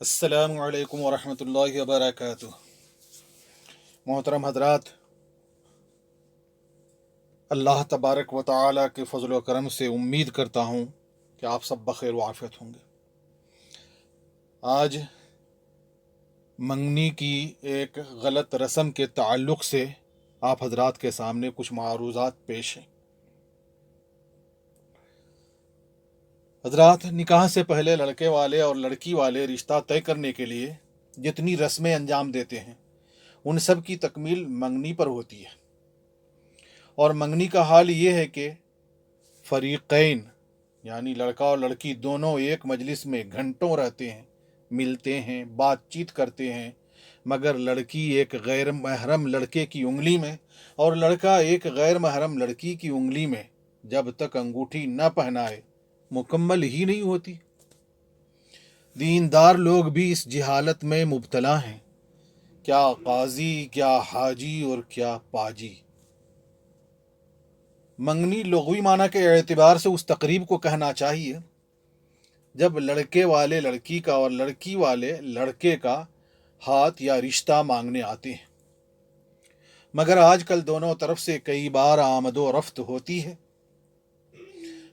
अस्सलामु अलैकुम वरहमतुल्लाहि वबरकातुह। मोहतरम हजरात, अल्लाह तबारक व तआला के फजल व करम से उम्मीद करता हूँ कि आप सब बखैर व आफियत होंगे। आज मंगनी की एक गलत रस्म के ताल्लुक़ से आप हजरात के सामने कुछ मारूज़ात पेश हैं। हजरात, निकाह से पहले लड़के वाले और लड़की वाले रिश्ता तय करने के लिए जितनी रस्में अंजाम देते हैं उन सब की तकमील मंगनी पर होती है। और मंगनी का हाल ये है कि फरीक़ैन यानी लड़का और लड़की दोनों एक मजलिस में घंटों रहते हैं, मिलते हैं, बातचीत करते हैं, मगर लड़की एक गैर महरम लड़के की उंगली में और लड़का एक गैर महरम लड़की की उंगली में जब तक अंगूठी न पहनाए मुकम्मल ही नहीं होती। दीनदार लोग भी इस जहालत में मुब्तला हैं, क्या काजी, क्या हाजी और क्या पाजी। मंगनी लुग़वी माना के एतबार से उस तकरीब को कहना चाहिए जब लड़के वाले लड़की का और लड़की वाले लड़के का हाथ या रिश्ता मांगने आते हैं, मगर आजकल दोनों तरफ से कई बार आमदो रफ्त होती है।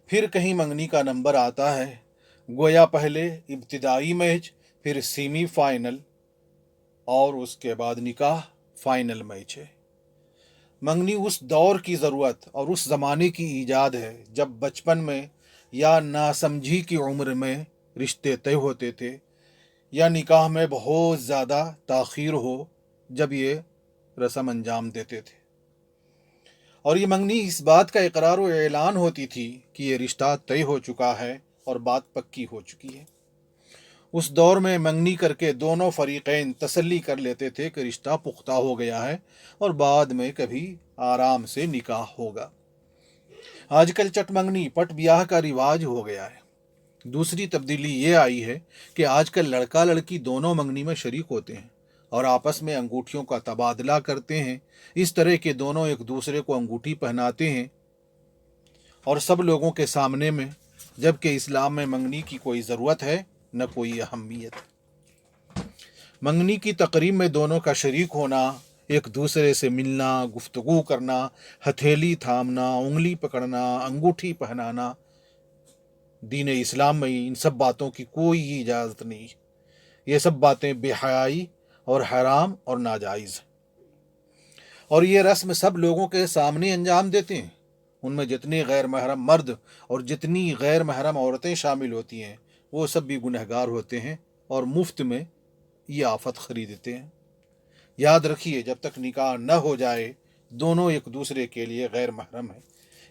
फिर कहीं मंगनी का नंबर आता है, गोया पहले इब्तिदाई मैच, फिर सेमी फाइनल और उसके बाद निकाह फाइनल मैच है। मंगनी उस दौर की ज़रूरत और उस ज़माने की ईजाद है जब बचपन में या नासमझी की उम्र में रिश्ते तय होते थे या निकाह में बहुत ज़्यादा ताख़ीर हो जब ये रस्म अंजाम देते थे। और ये मंगनी इस बात का इकरार व ऐलान होती थी कि ये रिश्ता तय हो चुका है और बात पक्की हो चुकी है। उस दौर में मंगनी करके दोनों फरीक़ैन तसल्ली कर लेते थे कि रिश्ता पुख्ता हो गया है और बाद में कभी आराम से निकाह होगा। आजकल चट मंगनी पट ब्याह का रिवाज हो गया है। दूसरी तब्दीली ये आई है कि आजकल लड़का लड़की दोनों मंगनी में शरीक होते हैं और आपस में अंगूठियों का तबादला करते हैं। इस तरह के दोनों एक दूसरे को अंगूठी पहनाते हैं और सब लोगों के सामने में, जबकि इस्लाम में मंगनी की कोई ज़रूरत है न कोई अहमियत। मंगनी की तकरीब में दोनों का शरीक होना, एक दूसरे से मिलना, गुफ्तगू करना, हथेली थामना, उंगली पकड़ना, अंगूठी पहनाना, दीन इस्लाम में इन सब बातों की कोई इजाज़त नहीं। ये सब बातें बेहयाई और हराम और नाजायज़। और ये रस्म सब लोगों के सामने अंजाम देते हैं। उनमें जितने गैर महरम मर्द और जितनी गैर महरम औरतें शामिल होती हैं वो सब भी गुनहगार होते हैं और मुफ्त में ये आफत ख़रीदते हैं। याद रखिए, जब तक निकाह न हो जाए दोनों एक दूसरे के लिए गैर महरम हैं।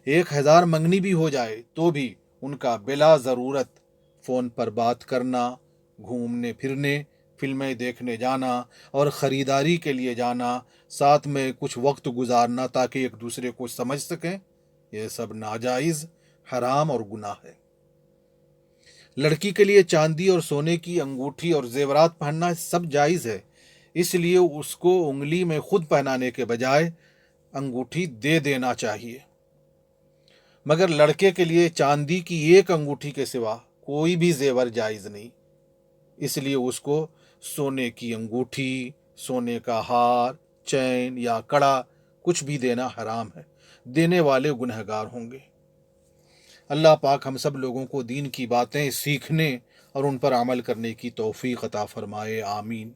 1000 मंगनी भी हो जाए तो भी उनका बिला ज़रूरत फ़ोन पर बात करना, घूमने फिरने, फिल्में देखने जाना और ख़रीदारी के लिए जाना, साथ में कुछ वक्त गुजारना ताकि एक दूसरे को समझ सकें, यह सब नाजायज़, हराम और गुनाह है। लड़की के लिए चांदी और सोने की अंगूठी और जेवरात पहनना सब जायज़ है, इसलिए उसको उंगली में खुद पहनाने के बजाय अंगूठी दे देना चाहिए। मगर लड़के के लिए चांदी की एक अंगूठी के सिवा कोई भी जेवर जायज़ नहीं, इसलिए उसको सोने की अंगूठी, सोने का हार, चैन या कड़ा कुछ भी देना हराम है। देने वाले गुनहगार होंगे। अल्लाह पाक हम सब लोगों को दीन की बातें सीखने और उन पर अमल करने की तौफीक अता फरमाए। आमीन।